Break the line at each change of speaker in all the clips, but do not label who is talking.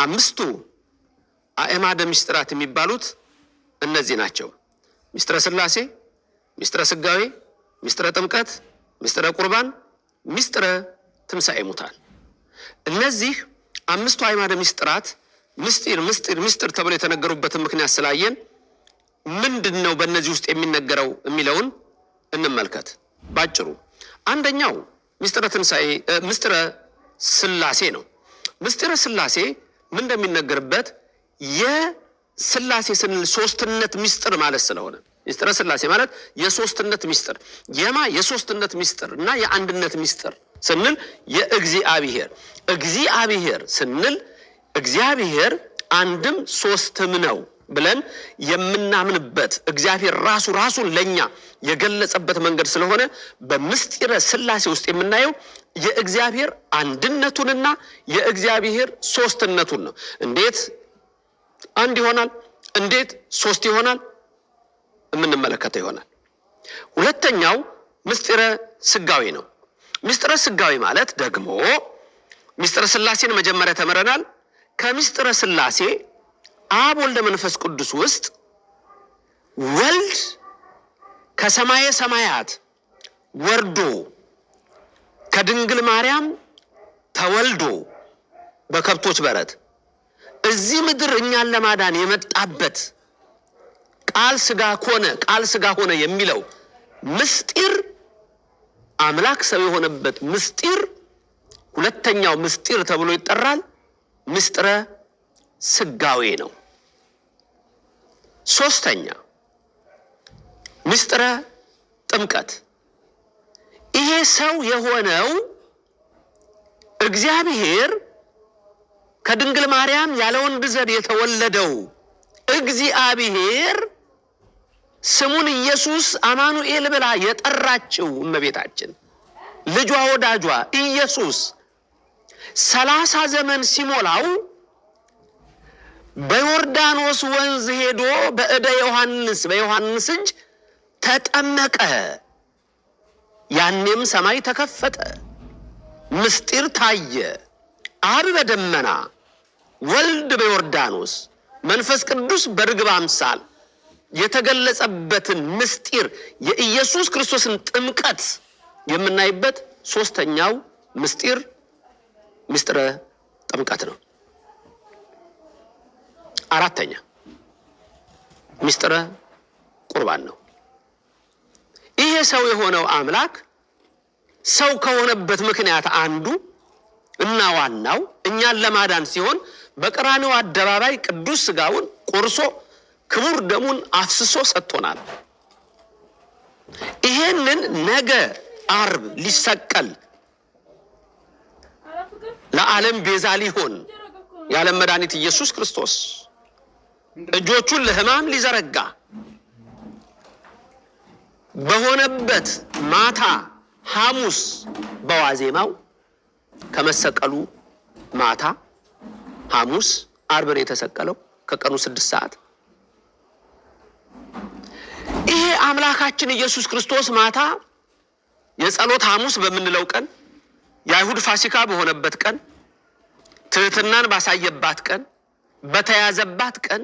አምስቱ አእማደ ምስጢራት የሚባሉት እነዚህ ናቸው። ምስጢረ ሥላሴ፣ ምስጢረ ሥጋዌ፣ ምስጢረ ጥምቀት፣ ምስጢረ ቁርባን፣ ምስጢረ ትንሣኤ ሙታን። እነዚህ አምስቱ አእማደ ምስጢራት ምስጢር ተብሎ የተነገሩበትን ምክንያት ስላየን ምንድነው በእነዚህ ውስጥ የሚነገረው የሚለውን እንመልከት ባጭሩ። አንደኛው ምስጢረ ትንሣኤ ምስጢረ ሥላሴ ነው። ምስጢረ ሥላሴ ምን እንደሚነገርበት የሥላሴ ስንል ሶስትነት ምስጢር ማለት ስለሆነ ምስጢረ ሥላሴ ማለት የሶስትነት ምስጢር የሶስትነት ምስጢር እና የአንድነት ምስጢር ስንል እግዚአብሔር ስንል እግዚአብሔር አንድም ሶስትም ነው ብለን የምናምንበት እግዚአብሔር ራሱን ለኛ የገለጸበት መንገድ ስለሆነ በምስጢረ ሥላሴ ውስጥ የምናየው የእግዚአብሔር አንድነቱንና የእግዚአብሔር ሶስትነቱን ነው። እንዴት አንድ ይሆናል? እንዴት ሶስት ይሆናል? የምንመለከተው ይሆናል። ሁለተኛው ምስጢረ ሥጋዌ ነው። ምስጢረ ሥጋዌ ማለት ደግሞ ምስጢረ ሥላሴን መጀመሪያ ተመረናል። ከምስጢረ ሥላሴ አብ ወልደ መንፈስ ቅዱስ ውስጥ ወልድ ከሰማየ ሰማያት ወርዶ ከድንግል ማርያም ተወልዶ በከብቶች በረት እዚህ ምድር እኛን ለማዳን የመጣበት ቃል ሥጋ ሆነ የሚለው ምስጢር አምላክ ሰው የሆነበት ምስጢር ሁለተኛው ምስጢር ተብሎ ይጠራል። ምስጢረ ሥጋዌ ነው። ሶስተኛ ምስጢረ ጥምቀት። ይሄ ሰው የሆነው እግዚአብሔር ከድንግል ማርያም ያለ ወንድ ዘር የተወለደው እግዚአብሔር ስሙን ኢየሱስ አማኑኤል ብላ የጠራችው እመቤታችን ልጇ ወዳጇ ኢየሱስ 30 ዘመን ሲሞላው በዮርዳኖስ ወንዝ ሄዶ በዮሐንስ እጅ ተጠመቀ። ያኔም ሰማይ ተከፈተ፣ ምስጢር ታየ። አብ በደመና ወልድ በዮርዳኖስ መንፈስ ቅዱስ በርግብ አምሳል የተገለጸበትን ምስጢር የኢየሱስ ክርስቶስን ጥምቀት የምናይበት ሶስተኛው ምስጢር ምስጢረ ጥምቀት ነው። አራተኛ ምስጢረ ቁርባን ነው። ይሄ ሰው የሆነው አምላክ ሰው ከሆነበት ምክንያት አንዱ እና ዋናው እኛን ለማዳን ሲሆን በቀራንዮ አደባባይ ቅዱስ ሥጋውን ቆርሶ ክቡር ደሙን አፍስሶ ሰጥቶናል። ይሄንን ነገ ዓርብ ሊሰቀል ለዓለም ቤዛ ሊሆን የዓለም መድኃኒት ኢየሱስ ክርስቶስ እጆቹን ለሕማም ሊዘረጋ በሆነበት ማታ ሐሙስ በዋዜማው ከመሰቀሉ ማታ ሐሙስ ዓርብ ነው የተሰቀለው ከቀኑ 6 ሰዓት። ይሄ አምላካችን ኢየሱስ ክርስቶስ ማታ የጸሎት ሐሙስ በምንለው ቀን የአይሁድ ፋሲካ በሆነበት ቀን ትህትናን ባሳየባት ቀን በተያዘባት ቀን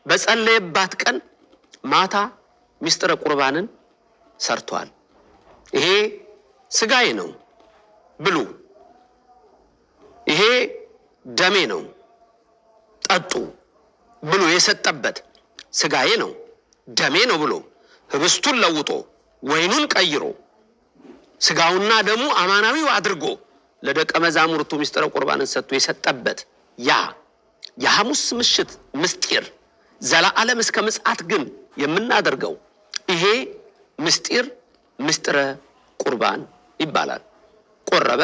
በጸለየባት ቀን ማታ ምስጢረ ቁርባንን ሰርቷል። ይሄ ሥጋዬ ነው ብሉ፣ ይሄ ደሜ ነው ጠጡ ብሎ የሰጠበት ሥጋዬ ነው ደሜ ነው ብሎ ህብስቱን ለውጦ ወይኑን ቀይሮ ሥጋውና ደሙ አማናዊው አድርጎ ለደቀ መዛሙርቱ ምስጢረ ቁርባንን ሰጥቶ የሰጠበት ያ የሐሙስ ምሽት ምስጢር ዘላለም እስከ ምጽአት ግን የምናደርገው ይሄ ምስጢር ምስጢረ ቁርባን ይባላል። ቆረበ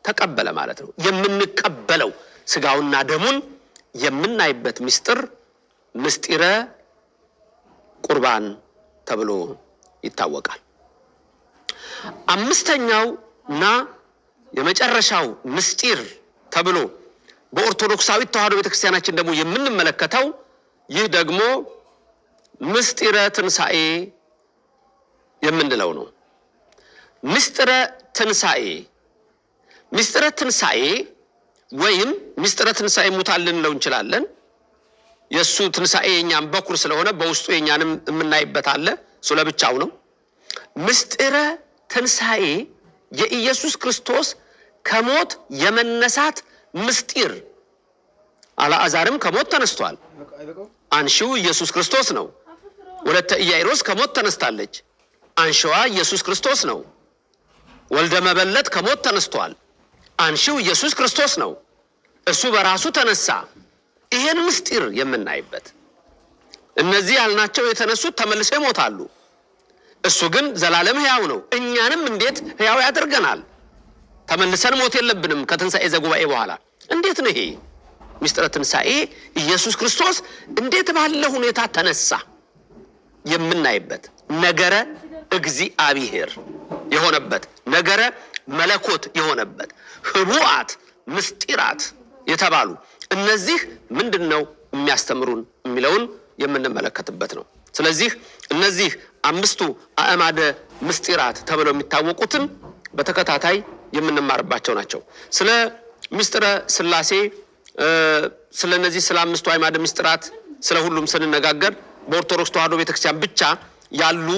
ተቀበለ ማለት ነው። የምንቀበለው ሥጋውና ደሙን የምናይበት ምስጢር ምስጢረ ቁርባን ተብሎ ይታወቃል። አምስተኛውና የመጨረሻው ምስጢር ተብሎ በኦርቶዶክሳዊት ተዋሕዶ ቤተክርስቲያናችን ደግሞ የምንመለከተው ይህ ደግሞ ምስጢረ ትንሣኤ የምንለው ነው። ምስጢረ ትንሣኤ ወይም ምስጢረ ትንሣኤ ሙታን ልንለው እንችላለን። የእሱ ትንሣኤ የኛም በኩር ስለሆነ በውስጡ የኛንም የምናይበት አለ። እሱ ለብቻው ነው። ምስጢረ ትንሣኤ የኢየሱስ ክርስቶስ ከሞት የመነሳት ምስጢር። አልዓዛርም ከሞት ተነስቷል። አንሺው ኢየሱስ ክርስቶስ ነው። ወለተ ኢያኢሮስ ከሞት ተነስታለች። አንሺዋ ኢየሱስ ክርስቶስ ነው። ወልደ መበለት ከሞት ተነስቷል። አንሺው ኢየሱስ ክርስቶስ ነው። እሱ በራሱ ተነሳ። ይሄን ምስጢር የምናይበት እነዚህ ያልናቸው የተነሱት ተመልሰው ይሞታሉ። እሱ ግን ዘላለም ሕያው ነው። እኛንም እንዴት ሕያው ያደርገናል? ተመልሰን ሞት የለብንም ከትንሣኤ ዘጉባኤ በኋላ። እንዴት ነው ይሄ ምስጢረ ትንሣኤ? ኢየሱስ ክርስቶስ እንዴት ባለ ሁኔታ ተነሳ የምናይበት ነገረ እግዚአብሔር የሆነበት ነገረ መለኮት የሆነበት ህቡዓት ምስጢራት የተባሉ እነዚህ ምንድነው የሚያስተምሩን የሚለውን የምንመለከትበት ነው። ስለዚህ እነዚህ አምስቱ አእማደ ምስጢራት ተብለው የሚታወቁትን በተከታታይ የምንማርባቸው ናቸው። ስለ ምስጢረ ሥላሴ ስለ እነዚህ ስለ አምስቱ አእማደ ምስጢራት ስለ ሁሉም ስንነጋገር በኦርቶዶክስ ተዋሕዶ ቤተክርስቲያን ብቻ ያሉ